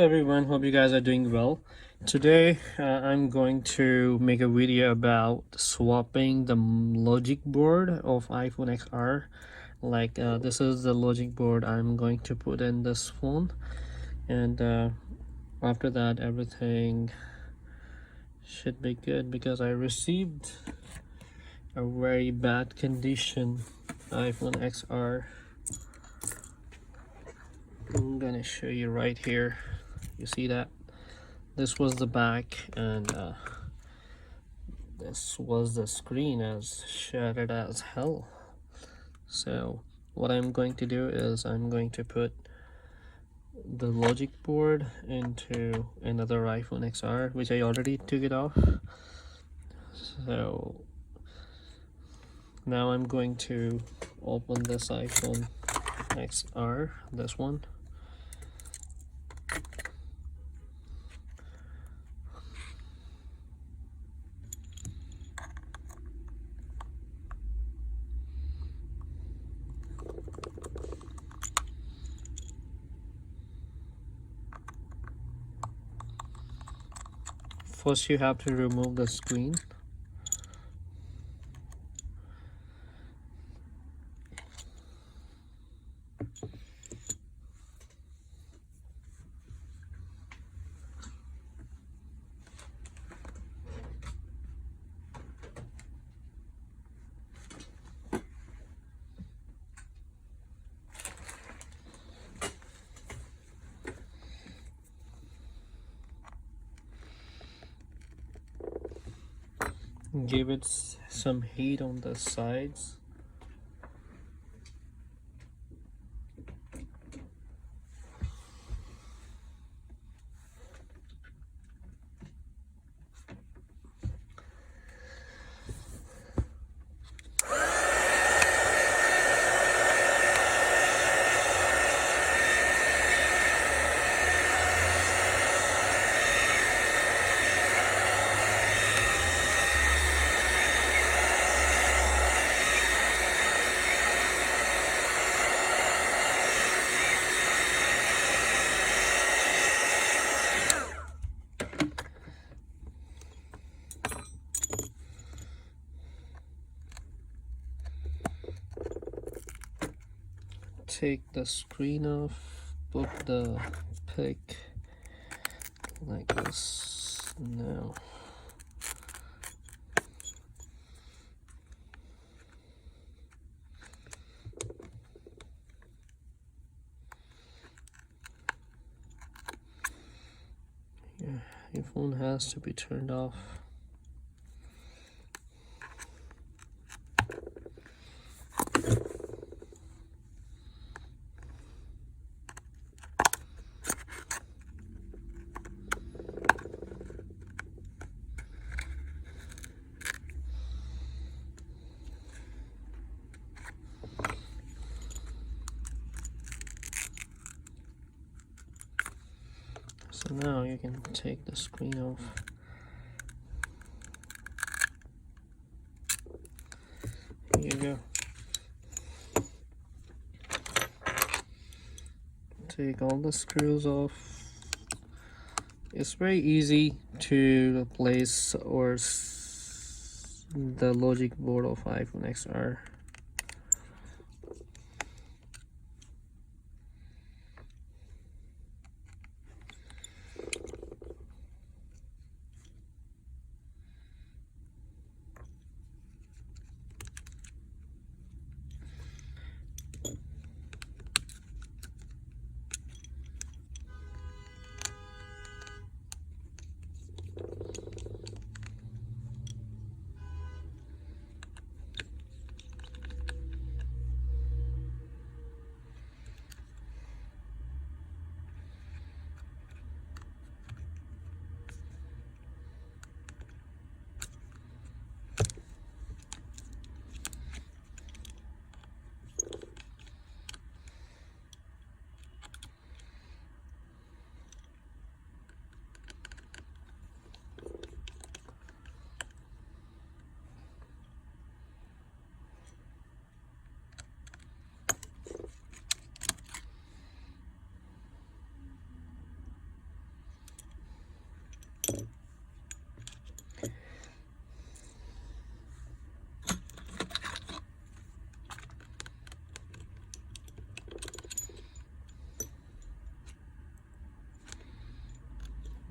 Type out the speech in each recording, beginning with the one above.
everyone, hope you guys are doing well. Today I'm going to make a video about swapping the logic board of iPhone XR. This is the logic board I'm going to put in this phone, and after that everything should be good because I received a very bad condition iPhone XR. I'm gonna show you right here. You see that? This was the back, and this was the screen, as shattered as hell. So what I'm going to do is I'm going to put the logic board into another iPhone XR, which I already took it off. So now I'm going to open this iPhone XR, this one. First you have to remove the screen. Give it some heat on the sides. Take the screen off, put the pick like this. Now your phone has to be turned off. So now you can take the screen off. Here you go. Take all the screws off. It's very easy to replace the logic board of iPhone XR.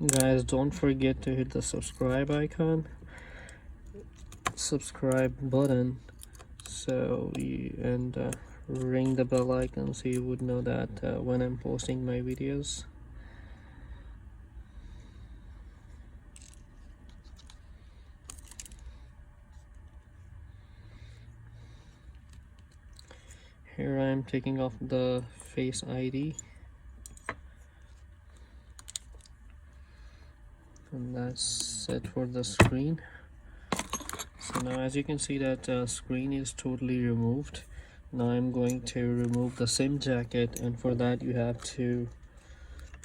Guys, don't forget to hit the subscribe icon, subscribe button, and ring the bell icon so you would know that when I'm posting my videos. Here I am taking off the Face ID, and that's it for the screen. So now as you can see that screen is totally removed. Now I'm going to remove the SIM jacket, and for that you have to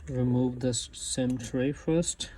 remove this SIM tray first.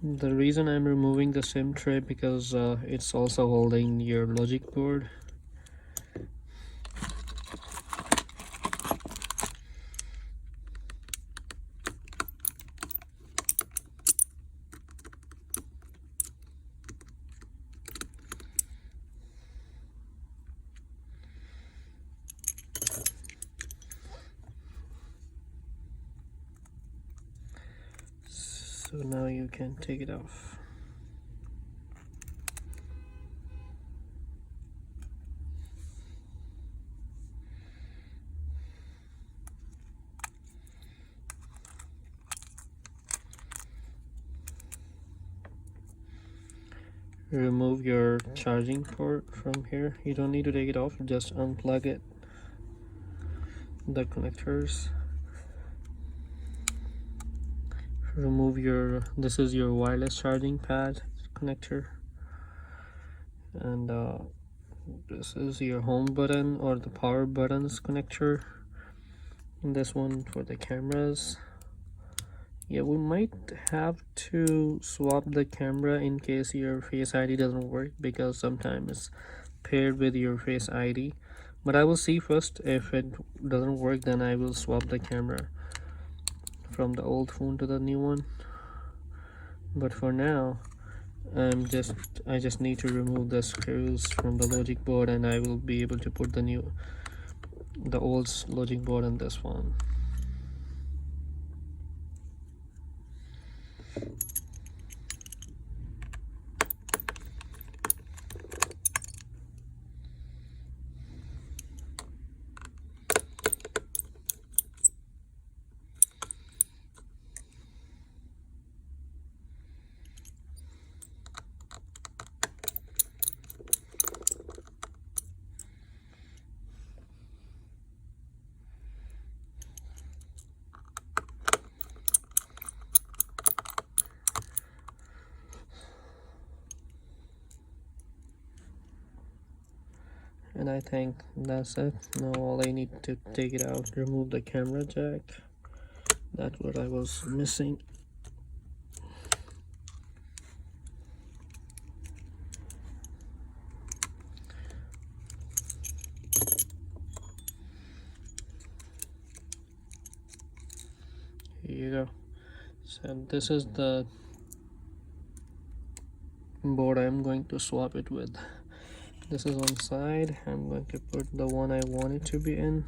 The reason I'm removing the SIM tray because it's also holding your logic board. So now you can take it off. Remove your charging port from here. You don't need to take it off, just unplug it, the connectors. Remove this is your wireless charging pad connector, and this is your home button or the power buttons connector, and this one for the cameras. Yeah, we might have to swap the camera in case your Face ID doesn't work, because sometimes it's paired with your Face ID. But I will see first. If it doesn't work, then I will swap the camera from the old phone to the new one. But for now, I just need to remove the screws from the logic board, and I will be able to put the old logic board on this one. And I think that's it. Now all I need to take it out, remove the camera jack. That's what I was missing. Here you go. So this is the board I'm going to swap it with. This is one side. I'm going to put the one I want it to be in.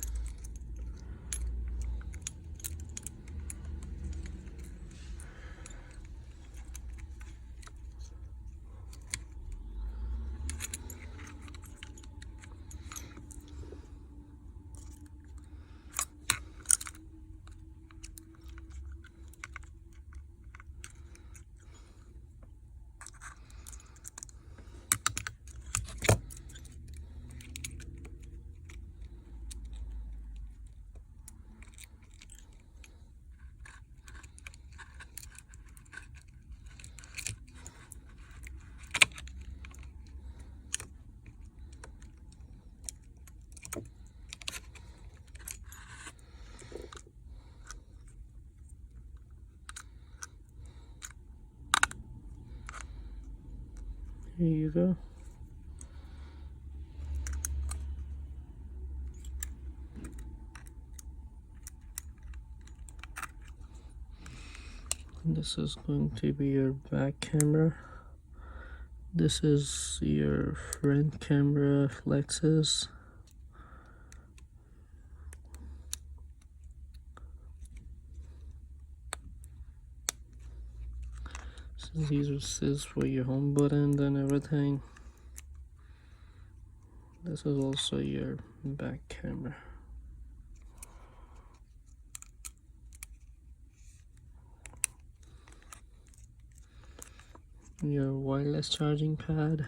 Here you go. This is going to be your back camera. This is your front camera flexes. These is for your home button and everything. This is also your back camera. Your wireless charging pad,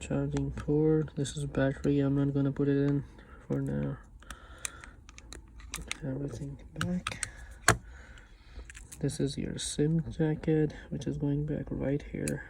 charging cord. This is battery. I'm not gonna put it in for now. Put everything back. This is your SIM jacket, which is going back right here.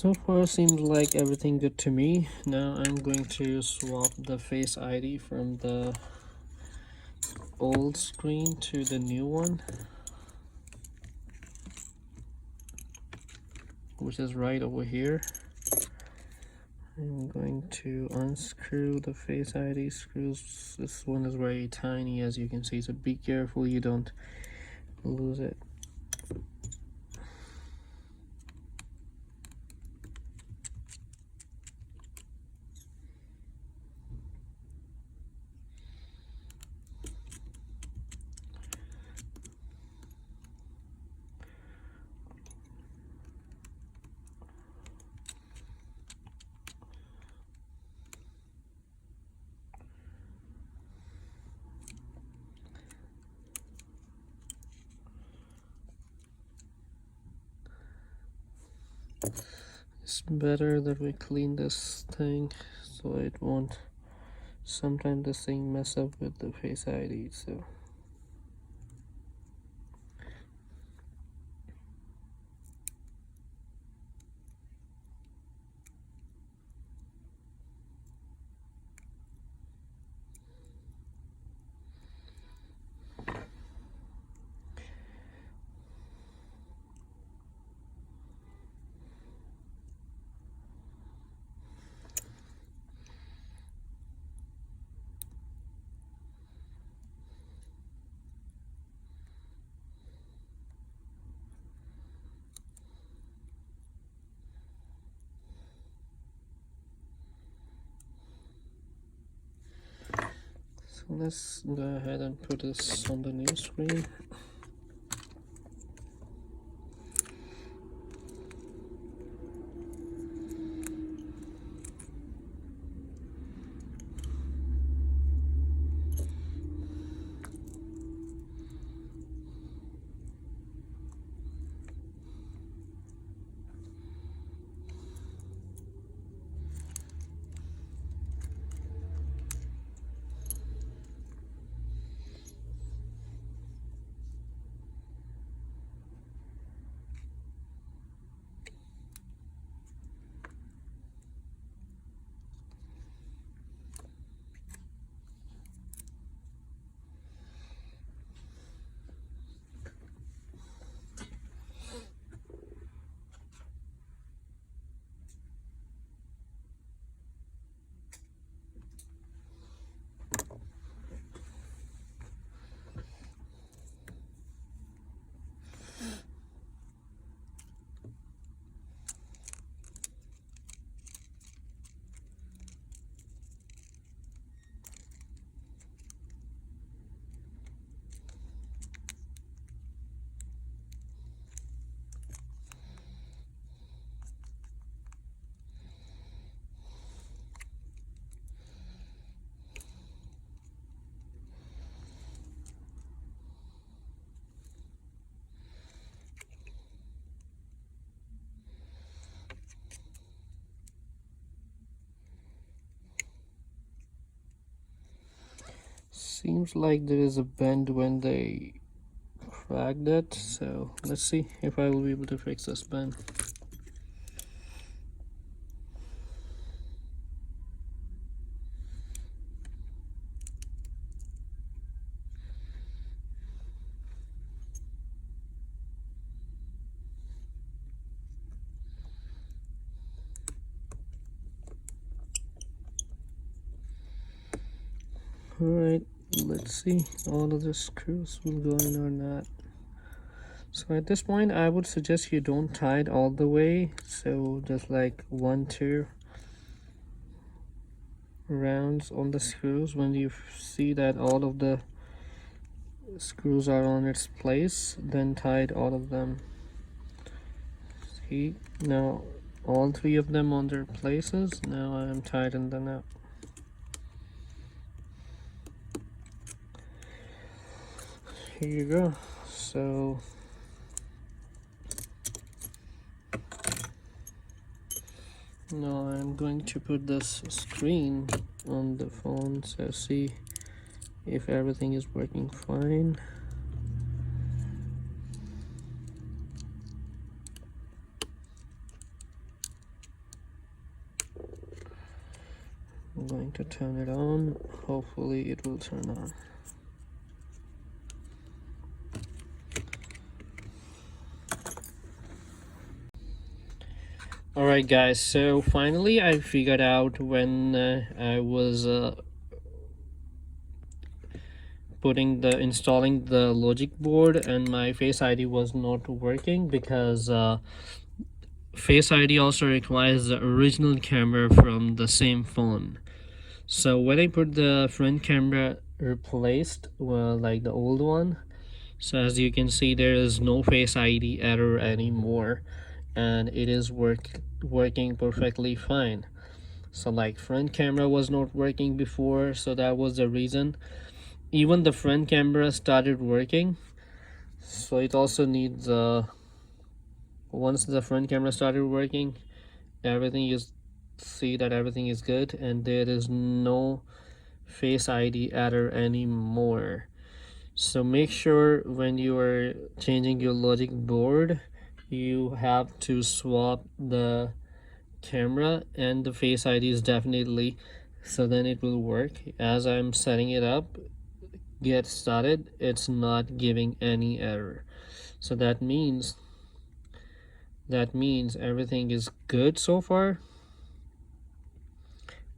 So far seems like everything good to me. Now I'm going to swap the Face ID from the old screen to the new one, which is right over here. I'm going to unscrew the Face ID screws. This one is very tiny, as you can see, so be careful you don't lose it. It's better that we clean this thing so it won't, sometimes this thing mess up with the Face ID. So let's go ahead and put this on the new screen. Seems like there is a bend when they cracked it, so let's see if I will be able to fix this bend. Alright, let's see all of the screws will go in or not. So at this point I would suggest you don't tie it all the way, so just like 1-2 rounds on the screws. When you see that all of the screws are on its place, then tie all of them. See, now all 3 of them on their places. Now I am tightening them up. Here you go. So now I'm going to put this screen on the phone, so see if everything is working fine. I'm going to turn it on. Hopefully it will turn on. Alright. Alright guys, so finally I figured out when I was installing the logic board and my Face ID was not working, because Face ID also requires the original camera from the same phone. So when I put the front camera replaced, well, like the old one, so as you can see there is no Face ID error anymore, and it is working perfectly fine. So like front camera was not working before, so that was the reason. Even the front camera started working, so it also needs once the front camera started working, everything is see that everything is good and there is no Face ID error anymore. So make sure when you are changing your logic board, you have to swap the camera and the Face IDs definitely, so then it will work. As I'm setting it up, get started, it's not giving any error, so that means everything is good so far.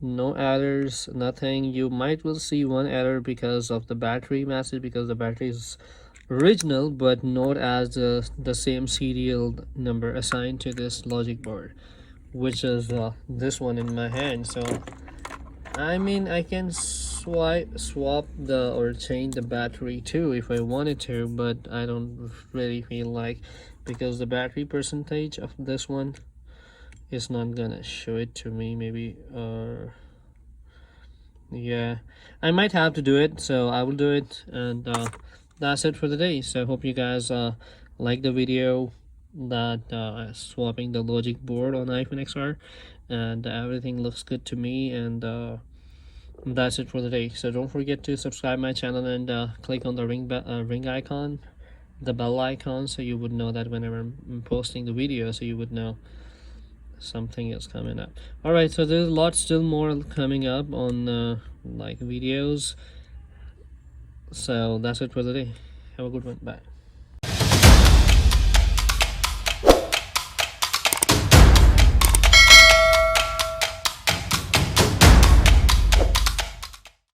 No errors, nothing. You might will see one error because of the battery message, because the battery is original but not as the same serial number assigned to this logic board, which is this one in my hand. So I mean I can swap the or change the battery too if I wanted to, but I don't really feel like, because the battery percentage of this one is not gonna show it to me. Maybe yeah, I might have to do it, so I will do it. And that's it for the day. So I hope you guys like the video that swapping the logic board on iPhone XR, and everything looks good to me. And that's it for the day. So don't forget to subscribe my channel and click on the ring icon, the bell icon, so you would know that whenever I'm posting the video, so you would know something is coming up. All right, so there's a lot still more coming up on like videos. So that's it for the day. Have a good one. Bye.